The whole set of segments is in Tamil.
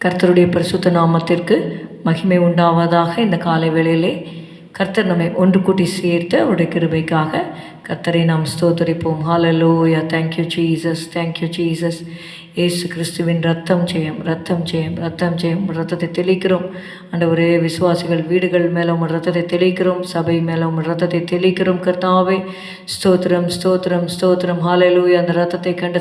கர்த்தருடைய பரிசுத்த நாமத்திற்கு மகிமை உண்டாவதாக. இந்த காலை வேளையிலே கர்த்தர் நம்மை ஒன்று கூட்டி சேர்த்து அவருடைய கிருபைக்காக கர்த்தரை நாம் ஸ்தோத்தரிப்போம். ஹல்லேலூயா. Thank you Jesus, thank you Jesus. இயேசு கிறிஸ்துவின் ரத்தம் ஜெயம், ரத்தம் ஜெயம், ரத்தம் ஜெயம். ரத்தத்தை தெளிக்கிறோம் ஆண்டவரே. விசுவாசிகள் வீடுகள் மேலே உங்கள் ரத்தத்தை தெளிக்கிறோம், சபை மேலே உங்கள் ரத்தத்தை தெளிக்கிறோம் கர்த்தாவே. ஸ்தோத்திரம், ஸ்தோத்திரம், ஸ்தோத்திரம். ஹல்லேலூயா. அந்த ரத்தத்தை கண்டு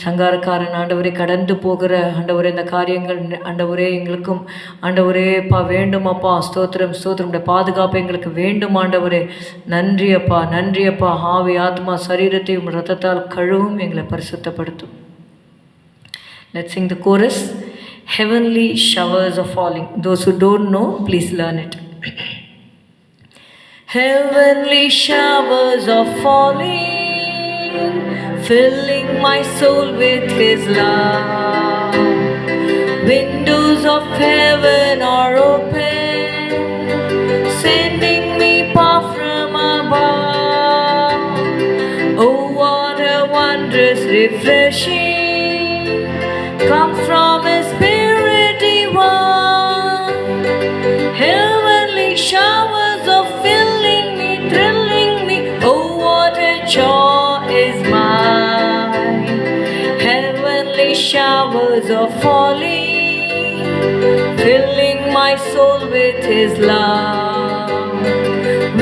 சங்காரக்காரன் ஆண்டவரை கடந்து போகிற ஆண்டவரே இந்த காரியங்கள் ஆண்டவரே எங்களுக்கும் ஆண்டவரே வேண்டும் அப்பா. ஸ்தோத்திரம், ஸ்தோத்திரம். பாதுகாப்பு எங்களுக்கு வேண்டும் ஆண்டவரே. நன்றி அப்பா, நன்றி அப்பா. ஆவி ஆத்மா சரீரத்தை உங்கள் ரத்தத்தால் கழுவும், எங்களை பரிசுத்தப்படுத்தும். Let's sing the chorus. Heavenly showers are falling. Those who don't know, please learn it. Heavenly showers are falling, filling my soul with His love. Windows of heaven are open, sending me power from above. Oh, what a wondrous refreshing comes from His Spirit divine. Heavenly showers are filling me, thrilling me. Oh, what a joy is mine. Heavenly showers are falling, filling my soul with His love.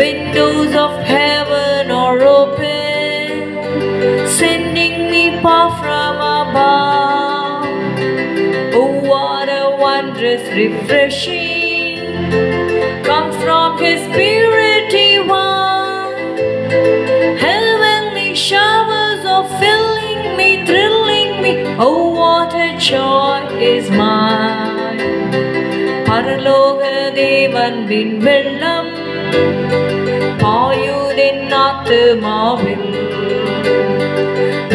Windows of heaven are open, sending me power from above. Refreshing comes from His Spirit divine. Heavenly showers are filling me, thrilling me. Oh, what a joy is mine. பரலோக தேவன் பின் வெள்ளம் பாயுதென் ஆத்துமாவில்,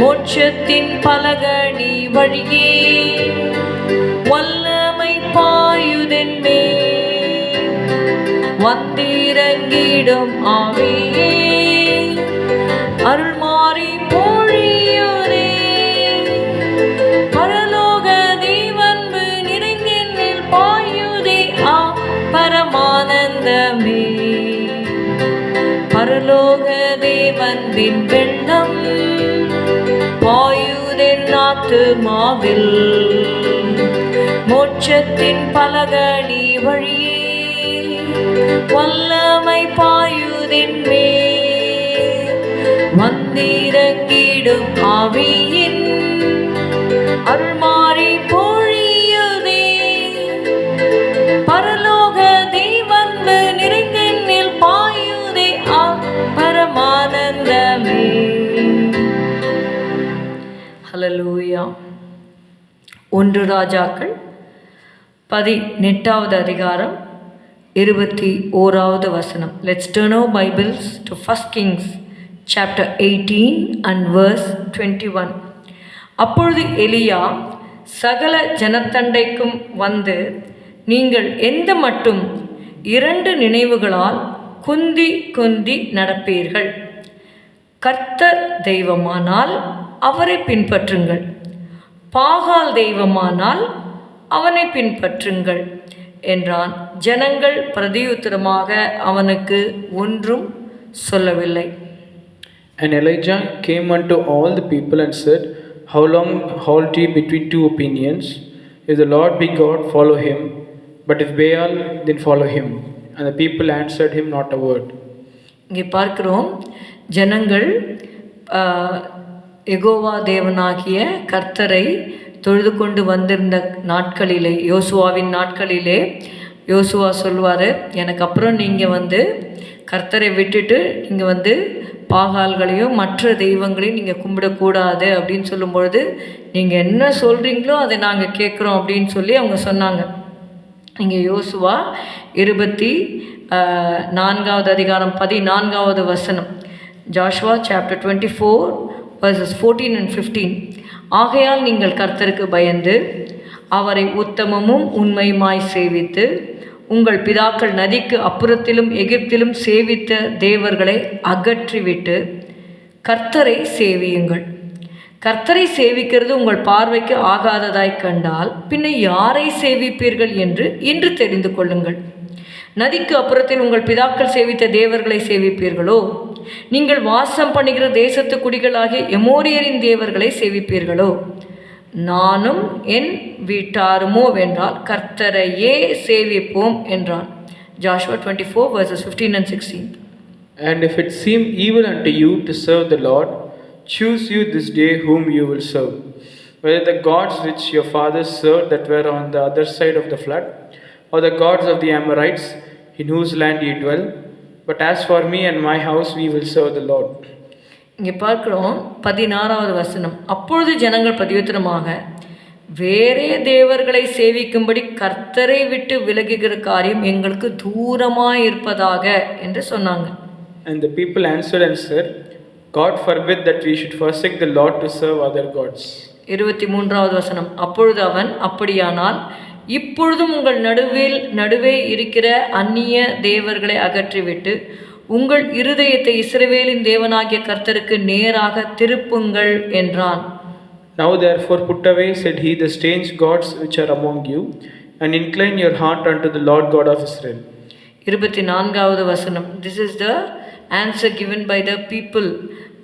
மோட்சத்தின் பலகணி வழியே வல்லமை பாயுதென் மேல். வந்திறங்கிடும் ஆவியே அருள் மாறி பொழியுதே. பரலோக தேவன்பு நிறைந்தென்னில் பாயுதே பரமானந்தமே. பரலோக தேவன்பின் வெள்ளம் பாயுதென் ஆத்துமாவில், மோட்சத்தின் பலகணி வழியே வல்லமை பாயுதென் மேல். வந்திறங்கிடும் ஆவியின் அருள் மாறி பொழியுதே. பரலோக தேவன்பு நிறைந்தென்னில் பாயுதே பரமானந்தமே. ஹல்லேலூயா. 1 ராஜாக்கள் 18வது அதிகாரம் 21வது வசனம். Let's turn our Bibles to 1 Kings chapter 18 and verse 21. அப்பொழுது எலியா சகல ஜனத்தண்டைக்கும் வந்து, நீங்கள் எந்த மட்டும் 2 நினைவுகளால் குந்தி குந்தி நடப்பீர்கள்? கர்த்தர் தெய்வமானால் அவரை பின்பற்றுங்கள், பாகால் தெய்வமானால் அவனை பின்பற்றுங்கள் என்றான். ஜனங்கள் பிரதியுத்தரமாக அவனுக்கு ஒன்றும் சொல்லவில்லை. And Elijah came unto all the people and said, How long halt ye between 2 opinions? If the Lord be God, follow him, but if Baal, then follow him. And the people answered him not a word. இங்கே பார்க்கிறோம், ஜனங்கள் யெகோவா தேவனாகிய கர்த்தரை தொழுது கொண்டு வந்திருந்த நாட்களிலே, யோசுவாவின் நாட்களிலே யோசுவா சொல்வார், எனக்கு அப்புறம் நீங்கள் கர்த்தரை விட்டுட்டு நீங்கள் பாகால்களையும் மற்ற தெய்வங்களையும் நீங்கள் கும்பிடக்கூடாது அப்படின்னு சொல்லும் பொழுது, நீங்கள் என்ன சொல்கிறீங்களோ அதை நாங்கள் கேட்குறோம் அப்படின்னு சொல்லி அவங்க சொன்னாங்க. இங்கே யோசுவா 24வது அதிகாரம் 14வது வசனம். Joshua chapter 24 verses 14 and 15. ஆகையால் நீங்கள் கர்த்தருக்கு பயந்து அவரை உத்தமமும் உண்மையுமாய் சேவித்து, உங்கள் பிதாக்கள் நதிக்கு அப்புறத்திலும் எகிப்திலும் சேவித்த தேவர்களை அகற்றிவிட்டு கர்த்தரை சேவியுங்கள். கர்த்தரை சேவிக்கிறது உங்கள் பார்வைக்கு ஆகாததாய் கண்டால் பின்ன யாரை சேவிப்பீர்கள் என்று இன்று தெரிந்து கொள்ளுங்கள். நதிக்கு அப்புறத்தில் உங்கள் பிதாக்கள் சேவித்த தேவர்களை சேவிப்பீர்களோ? நீங்கள் வாசம் பண்ணுகிற தேசத்து குடிகளாகிய எமோரியரின் தேவர்களை சேவிப்பீர்களோ? நானும் என் வீட்டாருமோ வென்றால் கர்த்தரையே சேவிப்போம் என்றான். Joshua 24 verses 15 and 16. And if it seem evil unto you to serve the Lord, choose you this day whom you will serve, whether the gods which your fathers served that were on the other side of the flood, or the gods of the Amorites in whose land ye dwell. But as for me and my house, we will serve the Lord. இங்கே பார்க்கிறோம் 16வது வசனம். அப்பொழுது ஜனங்கள் பிரதியுத்தரமாக, வேறே தேவர்களை சேவிக்கும்படி கர்த்தரை விட்டு விலகுகிற காரியம் எங்களுக்கு தூரமாய் இருப்பதாக என்று சொன்னாங்க. And the people answered and said, God forbid that we should forsake the Lord to serve other gods. 23வது வசனம். அப்பொழுது அவன், அப்படியானால் இப்பொழுதும் உங்கள் நடுவே இருக்கிற அந்நிய தேவர்களை அகற்றிவிட்டு உங்கள் இருதயத்தை இஸ்ரவேலின் தேவனாகிய கர்த்தருக்கு நேராக திருப்புங்கள் என்றான். Now therefore put away, said he, the strange gods which are among you, and incline your heart unto the Lord God of Israel. 24வது வசனம். This is the answer given by the people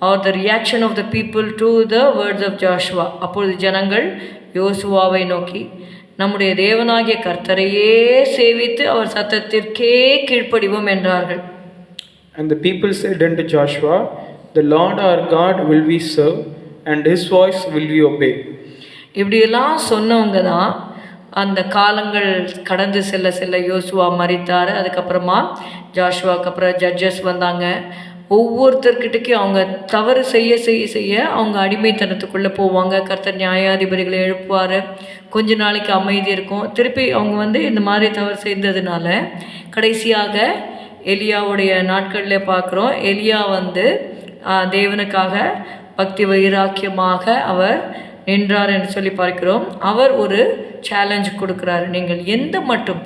or the reaction of the people to the words of Joshua. அப்பொழுது ஜனங்கள் யோசுவாவை நோக்கி, நம்முடைய தேவனாகிய கர்த்தரையே சேவித்து அவர் சத்தத்திற்கே கீழ்ப்படிவோம் என்றார்கள். And the people said unto Joshua, the Lord our God will we serve, and his voice will we obey. இப்படியெல்லாம் சொன்னவங்க தான் அந்த காலங்கள் கடந்து செல்ல யோசுவா மரித்தார். அதுக்கப்புறமா ஜாஷுவாக்கு அப்புறம் ஜட்ஜஸ் வந்தாங்க. ஒவ்வொருத்தர்கிட்டையும் அவங்க தவறு செய்ய அவங்க அடிமைத்தனத்துக்குள்ளே போவாங்க. கர்த்தர் நியாயாதிபதிகளை எழுப்புவார். கொஞ்ச நாளைக்கு அமைதி இருக்கும். திருப்பி அவங்க இந்த மாதிரி தவறு செய்ததுனால கடைசியாக எலியாவுடைய நாட்களில் பார்க்குறோம். எலியா தேவனுக்காக பக்தி வைராக்கியமாக அவர் நின்றார் என்று சொல்லி பார்க்கிறோம். அவர் ஒரு சேலஞ்ச் கொடுக்குறாரு. நீங்கள் எந்த மட்டும்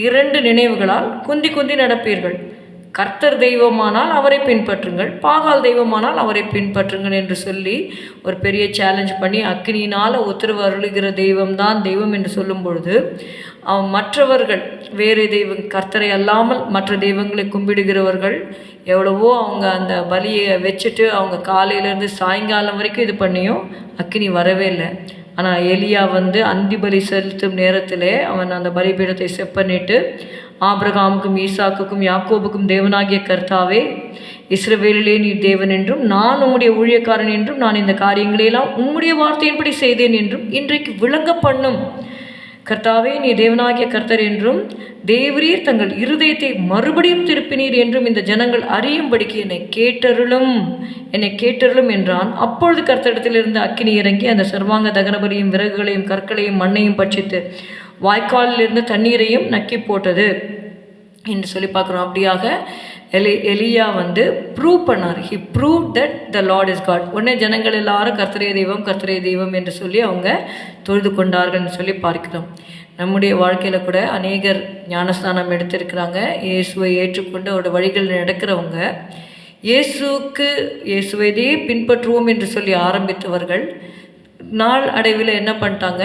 2 நினைவுகளால் குந்தி நடப்பீர்கள். கர்த்தர் தெய்வமானால் அவரை பின்பற்றுங்கள், பாகால் தெய்வமானால் அவரை பின்பற்றுங்கள் என்று சொல்லி ஒரு பெரிய சேலஞ்ச் பண்ணி அக்கினியினால் உத்தரவு அருளுகிற தெய்வம்தான் தெய்வம் என்று சொல்லும் பொழுது மற்றவர்கள் வேறு தெய்வம் கர்த்தரை அல்லாமல் மற்ற தெய்வங்களை கும்பிடுகிறவர்கள் எவ்வளவோ அவங்க அந்த பலியை வச்சுட்டு அவங்க காலையிலேருந்து சாயங்காலம் வரைக்கும் இது பண்ணியும் அக்கினி வரவே இல்லை. ஆனால் எலியா அந்தி பலி செலுத்தும் நேரத்திலே அவன் அந்த பலிபீடத்தை செப்பனிட்டு, ஆபிரகாமுக்கும் ஈசாக்குக்கும் யாக்கோபுக்கும் தேவனாகிய கர்த்தாவே, இஸ்ரவேலிலே நீ தேவன் என்றும் நான் உம்முடைய ஊழியக்காரன் என்றும் நான் இந்த காரியங்களையெல்லாம் உம்முடைய வார்த்தையின்படி செய்தேன் என்றும் இன்றைக்கு விளங்க பண்ணும். கர்த்தாவே, நீ தேவனாகிய கர்த்தர் என்றும் தேவரீர் தங்கள் இருதயத்தை மறுபடியும் திருப்பினீர் என்றும் இந்த ஜனங்கள் அறியும்படிக்கு என்னை கேட்டருளும் என்றான். அப்பொழுது கர்த்தரிடத்திலிருந்து அக்கினி இறங்கி அந்த சர்வாங்க தகனபலியும் விறகுகளையும் கற்களையும் மண்ணையும் பட்சித்து வாய்க்காலிலிருந்து தண்ணீரையும் நக்கி போட்டது என்று சொல்லி பார்க்குறோம். அப்படியாக எலியா ப்ரூவ் பண்ணார். He prove that the lord is god. உடனே ஜனங்கள் எல்லாரும் கர்த்தரே தெய்வம் என்று சொல்லி அவங்க தொழுது கொண்டார்கள்னு சொல்லி பார்க்கிறோம். நம்முடைய வாழ்க்கையில் கூட அநேகர் ஞானஸ்தானம் எடுத்திருக்கிறாங்க. இயேசுவை ஏற்றுக்கொண்டு அவரோட வழிகளில் நடக்கிறவங்க இயேசுவையே பின்பற்றுவோம் என்று சொல்லி ஆரம்பித்தவர்கள் நாள் அடைவில் என்ன பண்ணிட்டாங்க,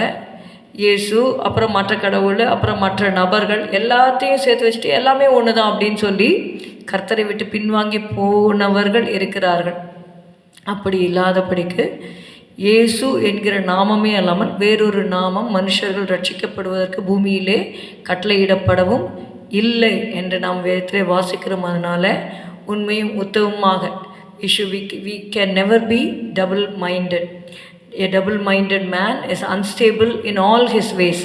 இயேசு அப்புறம் மற்ற கடவுள் அப்புறம் மற்ற நபர்கள் எல்லாத்தையும் சேர்த்து வச்சுட்டு எல்லாமே ஒன்று தான் அப்படின்னு சொல்லி கர்த்தரை விட்டு பின்வாங்கி போனவர்கள் இருக்கிறார்கள். அப்படி இல்லாதபடிக்கு இயேசு என்கிற நாமமே அல்லாமல் வேறொரு நாமம் மனுஷர்கள் ரட்சிக்கப்படுவதற்கு பூமியிலே கட்டளையிடப்படவும் இல்லை என்று நாம் வேதத்திலே வாசிக்கிறோம். அதனால் உண்மையும் உத்தவமாக we can never be double-minded. A double-minded man is unstable in all his ways.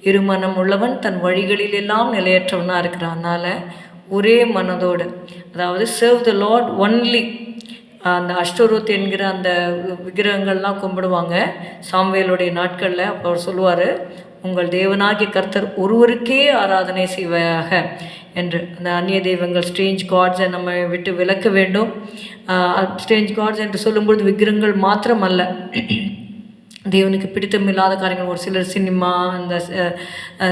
இருமனம் உள்ளவன் தன் வழிகளிலெல்லாம் நிலையற்றவனாக இருக்கிறான். அதனால் ஒரே மனதோடு, அதாவது serve the Lord only. அந்த அஷ்டரோத் என்கிற அந்த விக்கிரகங்கள்லாம் கும்பிடுவாங்க சாமுவேலுடைய நாட்களில். அப்போ அவர் சொல்லுவார், உங்கள் தேவனாகிய கர்த்தர் ஒருவருக்கே ஆராதனை செய்வாயாக என்று. அந்த அந்நிய தெய்வங்கள் ஸ்ட்ரேஞ்ச் காட்ஸை நம்ம விட்டு விலக்க வேண்டும். ஸ்ட்ரேஞ்ச் காட்ஸ் என்று சொல்லும்பொழுது விக்கிரகங்கள் மாத்திரம் அல்ல, தேவனுக்கு பிடித்தமில்லாத காரியங்கள், ஒரு சிலர் சினிமா, அந்த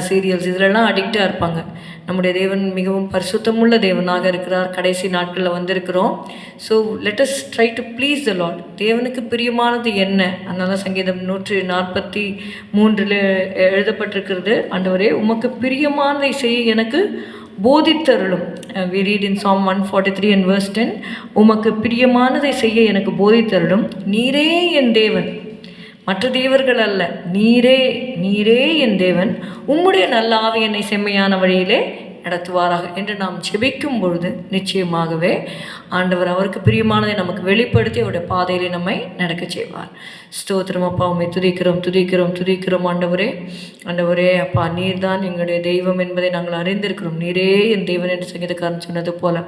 சீரியல்ஸ் இதிலெல்லாம் அடிக்டாக இருப்பாங்க. நம்முடைய தேவன் மிகவும் பரிசுத்தமுள்ள தேவனாக இருக்கிறார். கடைசி நாட்களில் வந்திருக்கிறோம். So let us try to please the Lord. தேவனுக்கு பிரியமானது என்ன? அதனால சங்கீதம் 143 எழுதப்பட்டிருக்கிறது, ஆண்டவரே உமக்கு பிரியமானதை செய்ய எனக்கு போதித்தருளும். we read in Psalm 143 and verse 10, உமக்கு பிரியமானதை செய்ய எனக்கு போதித்தருளும். நீரே என் தேவன், மற்ற தேவர்கள் அல்ல, நீரே என் தேவன், உம்முடைய நல்ல ஆவி என்னை செம்மையான வழியிலே நடத்துவாராக என்று நாம் ஜெபிக்கும் பொழுது நிச்சயமாகவே ஆண்டவர் அவருக்கு பிரியமானதை நமக்கு வெளிப்படுத்தி அவருடைய பாதையிலே நம்மை நடக்க செய்வார். ஸ்தோத்திரம் அப்பா, உம்மை துதிக்கிறோம் ஆண்டவரே அப்பா, நீர்தான் எங்களுடைய தெய்வம் என்பதை நாங்கள் அறிந்திருக்கிறோம். நீரே என் தெய்வன் என்று சங்கீதக்காரன் சொன்னது போல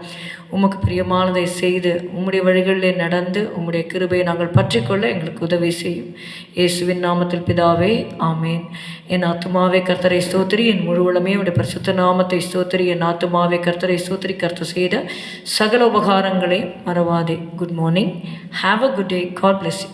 உமக்கு பிரியமானதை செய்து உம்முடைய வழிகளிலே நடந்து உம்முடைய கிருபையை நாங்கள் பற்றிக்கொள்ள எங்களுக்கு உதவி செய்யும். இயேசுவின் நாமத்தில் பிதாவே, ஆமேன். என் ஆத்துமாவே கர்த்தரை ஸ்தோத்திரி, என் முழு உளமே உடைய பரிசுத்த நாமத்தை ஸ்தோத்திரி. என் ஆத்துமாவே கர்த்தரை ஸ்தோத்திரி, கர்த்தர் செய்த சகல உபகாரங்களை மறவாதே. Good morning. Have a good day. God bless you.